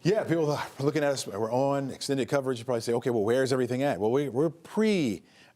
Yeah, people are looking at us. We're on extended coverage. You probably say, okay, well, where's everything at? Well, we're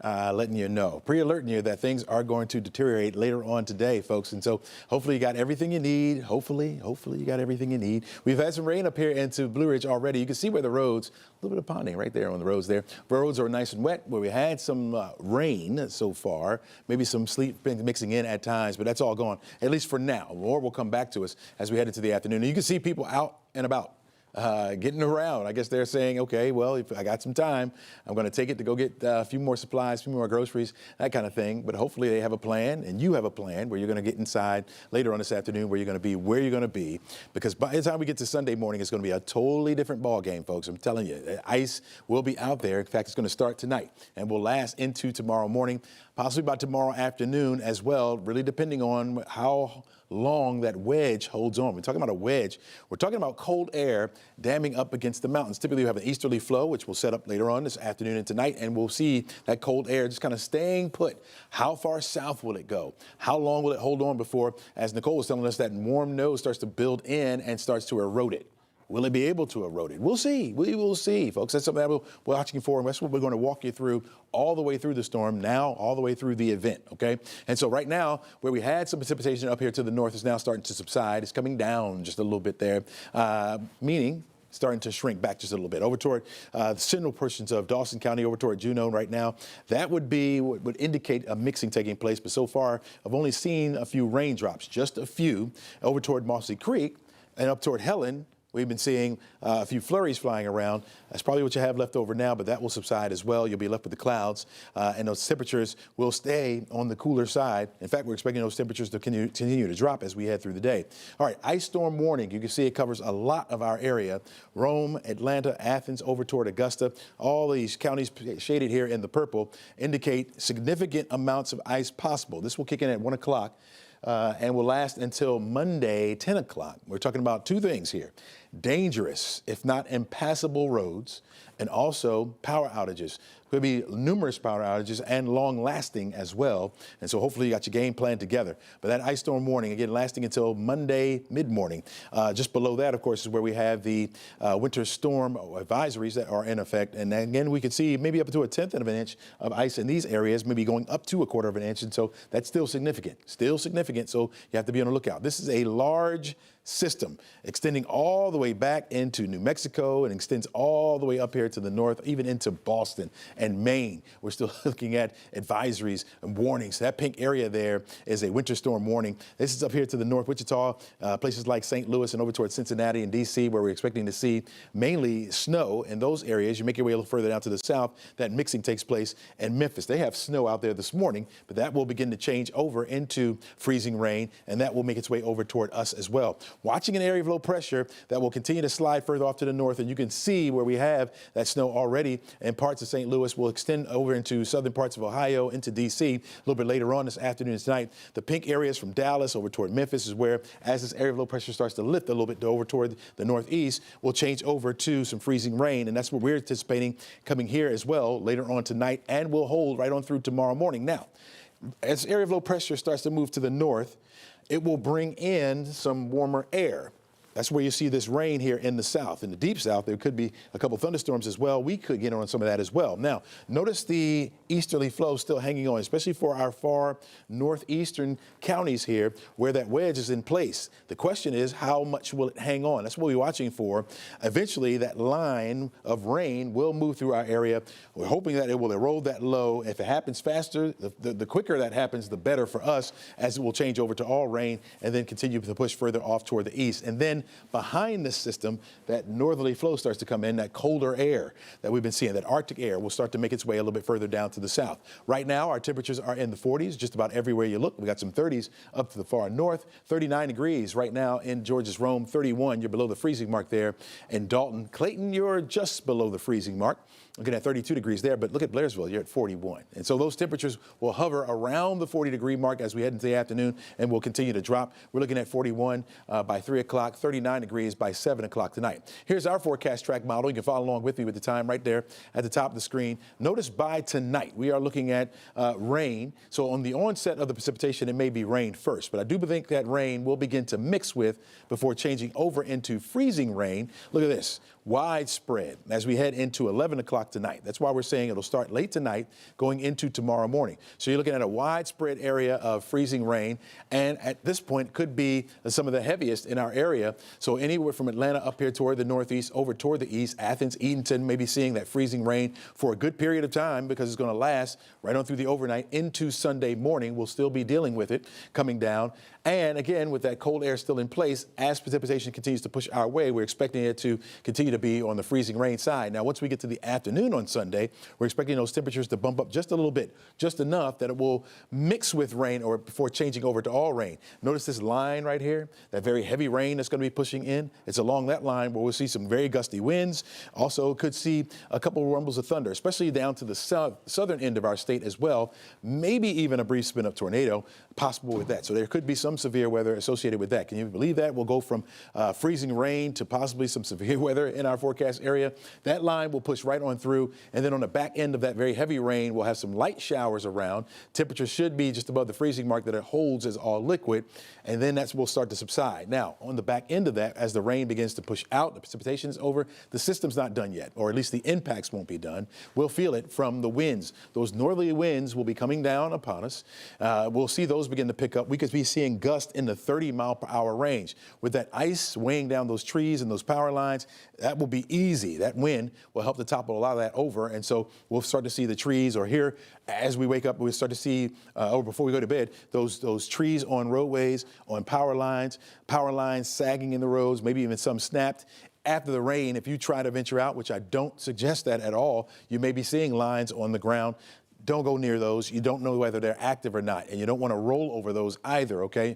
letting you know, pre-alerting you that things are going to deteriorate later on today, folks. And so hopefully you got everything you need. Hopefully you got everything you need. We've had some rain up here into Blue Ridge already. You can see where the roads, a little bit of ponding right there on the roads there. Roads are nice and wet where we had some rain so far, maybe some sleet mixing in at times, but that's all gone, at least for now. More will come back to us as we head into the afternoon. And you can see people out and about. Getting around. I guess they're saying, okay, well, if I got some time, I'm going to take it to go get a few more supplies, a few more groceries, that kind of thing. But hopefully they have a plan, and you have a plan where you're going to get inside later on this afternoon, where you're going to be, where you're going to be. Because by the time we get to Sunday morning, it's going to be a totally different ball game, folks. I'm telling you, ice will be out there. In fact, it's going to start tonight and will last into tomorrow morning, possibly by tomorrow afternoon as well, really depending on how long that wedge holds on. We're talking about a wedge. We're talking about cold air damming up against the mountains. Typically, we have an easterly flow, which will set up later on this afternoon and tonight, and we'll see that cold air just kind of staying put. How far south will it go? How long will it hold on before, as Nicole was telling us, that warm nose starts to build in and starts to erode it? Will it be able to erode it? We'll see. We will see, folks. That's something that we're watching for, and that's what we're going to walk you through all the way through the storm, now all the way through the event, okay? And so right now, where we had some precipitation up here to the north is now starting to subside. It's coming down just a little bit there, meaning starting to shrink back just a little bit over toward the central portions of Dawson County, over toward Juneau right now. That would be what would indicate a mixing taking place. But so far, I've only seen a few raindrops, just a few, over toward Mossy Creek and up toward Helen. We've been seeing a few flurries flying around. That's probably what you have left over now, but that will subside as well. You'll be left with the clouds, and those temperatures will stay on the cooler side. In fact, we're expecting those temperatures to continue to drop as we head through the day. All right, ice storm warning. You can see it covers a lot of our area. Rome, Atlanta, Athens, over toward Augusta. All these counties shaded here in the purple indicate significant amounts of ice possible. This will kick in at 1 o'clock. And will last until Monday, 10 o'clock. We're talking about two things here: dangerous, if not impassable roads, and also power outages. Could be numerous power outages and long lasting as well. And so hopefully you got your game plan together. But that ice storm warning, again, lasting until Monday mid-morning. Just below that, of course, is where we have the winter storm advisories that are in effect. And again, we could see maybe up to 1/10 of an inch of ice in these areas, maybe going up to 1/4 of an inch. And so that's still significant, So you have to be on the lookout. This is a large system extending all the way back into New Mexico and extends all the way up here to the north, even into Boston and Maine. We're still looking at advisories and warnings. That pink area there is a winter storm warning. This is up here to the north, Wichita, places like St. Louis and over towards Cincinnati and D.C., where we're expecting to see mainly snow in those areas. You make your way a little further down to the south, that mixing takes place in Memphis. They have snow out there this morning, but that will begin to change over into freezing rain, and that will make its way over toward us as well. Watching an area of low pressure that will continue to slide further off to the north, and you can see where we have that snow already in parts of St. Louis. Will extend over into southern parts of Ohio, into D.C. a little bit later on this afternoon and tonight. The pink areas from Dallas over toward Memphis is where, as this area of low pressure starts to lift a little bit over toward the northeast, will change over to some freezing rain, and that's what we're anticipating coming here as well later on tonight, and will hold right on through tomorrow morning. Now, as the area of low pressure starts to move to the north, it will bring in some warmer air. That's where you see this rain here in the south. In the deep south, there could be a couple thunderstorms as well. We could get on some of that as well. Now, notice the easterly flow still hanging on, especially for our far northeastern counties here, where that wedge is in place. The question is, how much will it hang on? That's what we're watching for. Eventually, that line of rain will move through our area. We're hoping that it will erode that low. If it happens faster, the quicker that happens, the better for us, as it will change over to all rain and then continue to push further off toward the east. And then behind this system, that northerly flow starts to come in, that colder air that we've been seeing, that Arctic air will start to make its way a little bit further down to the south. Right now, our temperatures are in the 40s, just about everywhere you look. We got some 30s up to the far north, 39 degrees right now in Georgia's Rome, 31, you're below the freezing mark there. In Dalton, Clayton, you're just below the freezing mark. Looking at 32 degrees there, but look at Blairsville, you're at 41. And so those temperatures will hover around the 40-degree mark as we head into the afternoon, and will continue to drop. We're looking at 41 by 3 o'clock, 30 39 degrees by 7 o'clock tonight. Here's our forecast track model. You can follow along with me with the time right there at the top of the screen. Notice by tonight, we are looking at rain. So on the onset of the precipitation, it may be rain first, but I do think that rain will begin to mix with before changing over into freezing rain. Look at this, widespread as we head into 11 o'clock tonight. That's why we're saying it'll start late tonight going into tomorrow morning. So you're looking at a widespread area of freezing rain, and at this point could be some of the heaviest in our area. So anywhere from Atlanta up here toward the northeast, over toward the east, Athens, Edenton may be seeing that freezing rain for a good period of time because it's going to last right on through the overnight into Sunday morning. We'll still be dealing with it coming down. And again, with that cold air still in place, as precipitation continues to push our way, we're expecting it to continue to be on the freezing rain side. Now, once we get to the afternoon on Sunday, we're expecting those temperatures to bump up just a little bit, just enough that it will mix with rain or before changing over to all rain. Notice this line right here, that very heavy rain that's going to be pushing in. It's along that line where we'll see some very gusty winds. Also could see a couple of rumbles of thunder, especially down to the southern end of our state as well. Maybe even a brief spin-up tornado possible with that. So there could be some severe weather associated with that. Can you believe that? We'll go from freezing rain to possibly some severe weather in our forecast area. That line will push right on through, and then on the back end of that very heavy rain, we'll have some light showers around. Temperatures should be just above the freezing mark that it holds as all liquid, and then that will start to subside. Now, on the back end of that, as the rain begins to push out, the precipitation is over, the system's not done yet, or at least the impacts won't be done. We'll feel it from the winds. Those northerly winds will be coming down upon us. We'll see those begin to pick up. We could be seeing gusts in the 30-mile-per-hour range. With that ice weighing down those trees and those power lines, that will be easy. That wind will help to topple a lot of that over, and so we'll start to see the trees, or here, as we wake up, we'll start to see, or before we go to bed, those trees on roadways, on power lines sagging in the roads, maybe even some snapped. After the rain, if you try to venture out, which I don't suggest that at all, you may be seeing lines on the ground. Don't go near those. You don't know whether they're active or not, and you don't want to roll over those either, okay,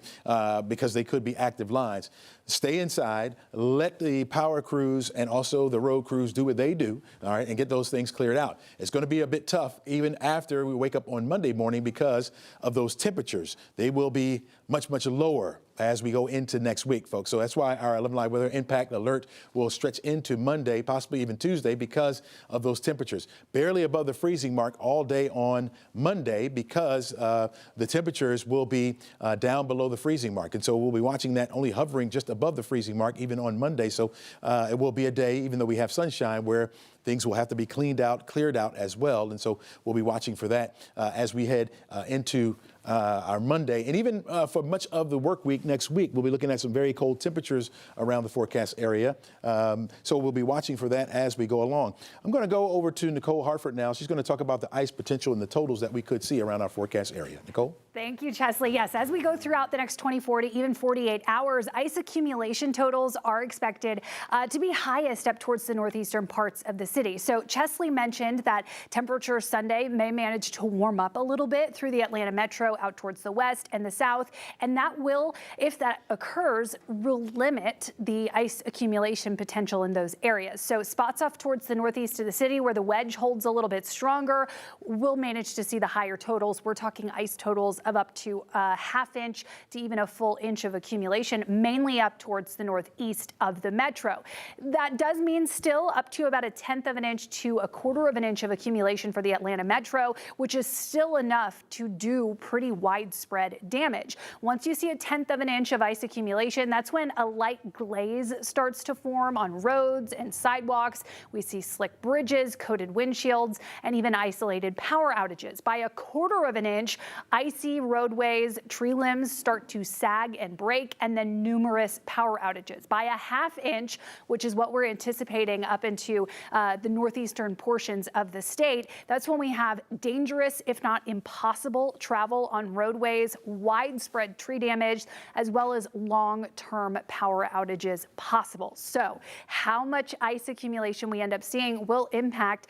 because they could be active lines. Stay inside, let the power crews and also the road crews do what they do, all right, and get those things cleared out. It's going to be a bit tough even after we wake up on Monday morning because of those temperatures. They will be much, much lower as we go into next week, folks. So that's why our 11 live weather impact alert will stretch into Monday, possibly even Tuesday, because of those temperatures. Barely above the freezing mark all day on Monday because the temperatures will be down below the freezing mark. And so we'll be watching that only hovering just above the freezing mark even on Monday. So it will be a day, even though we have sunshine, where things will have to be cleared out as well. And so we'll be watching for that as we head into our Monday. And even for much of the work week next week, we'll be looking at some very cold temperatures around the forecast area. So we'll be watching for that as we go along. I'm going to go over to Nicole Hartford now. She's going to talk about the ice potential and the totals that we could see around our forecast area. Nicole? Thank you, Chesley. Yes, as we go throughout the next 24 to even 48 hours, ice accumulation totals are expected to be highest up towards the northeastern parts of the city. So Chesley mentioned that temperatures Sunday may manage to warm up a little bit through the Atlanta metro out towards the west and the south, and that will, if that occurs, will limit the ice accumulation potential in those areas. So spots off towards the northeast of the city where the wedge holds a little bit stronger, we'll manage to see the higher totals. We're talking ice totals of up to a ½ inch to even a full inch of accumulation, mainly up towards the northeast of the metro. That does mean still up to about 1/10 of an inch to 1/4 of an inch of accumulation for the Atlanta metro, which is still enough to do pretty widespread damage. Once you see 1/10 of an inch of ice accumulation, that's when a light glaze starts to form on roads and sidewalks. We see slick bridges, coated windshields, and even isolated power outages. By 1/4 of an inch, icy roadways, tree limbs start to sag and break, and then numerous power outages. By 1/2 inch, which is what we're anticipating up into the northeastern portions of the state, that's when we have dangerous, if not impossible, travel on roadways, widespread tree damage, as well as long-term power outages possible. So how much ice accumulation we end up seeing will impact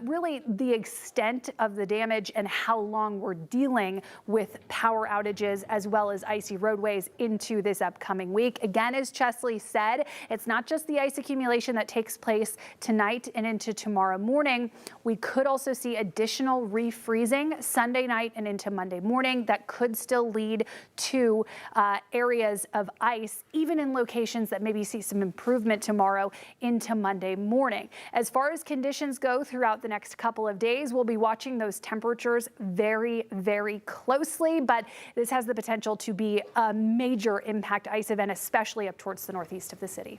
really the extent of the damage and how long we're dealing with with power outages as well as icy roadways into this upcoming week. Again, as Chesley said, it's not just the ice accumulation that takes place tonight and into tomorrow morning. We could also see additional refreezing Sunday night and into Monday morning that could still lead to areas of ice, even in locations that maybe see some improvement tomorrow into Monday morning. As far as conditions go throughout the next couple of days, we'll be watching those temperatures very, very closely, but this has the potential to be a major impact ice event, especially up towards the northeast of the city.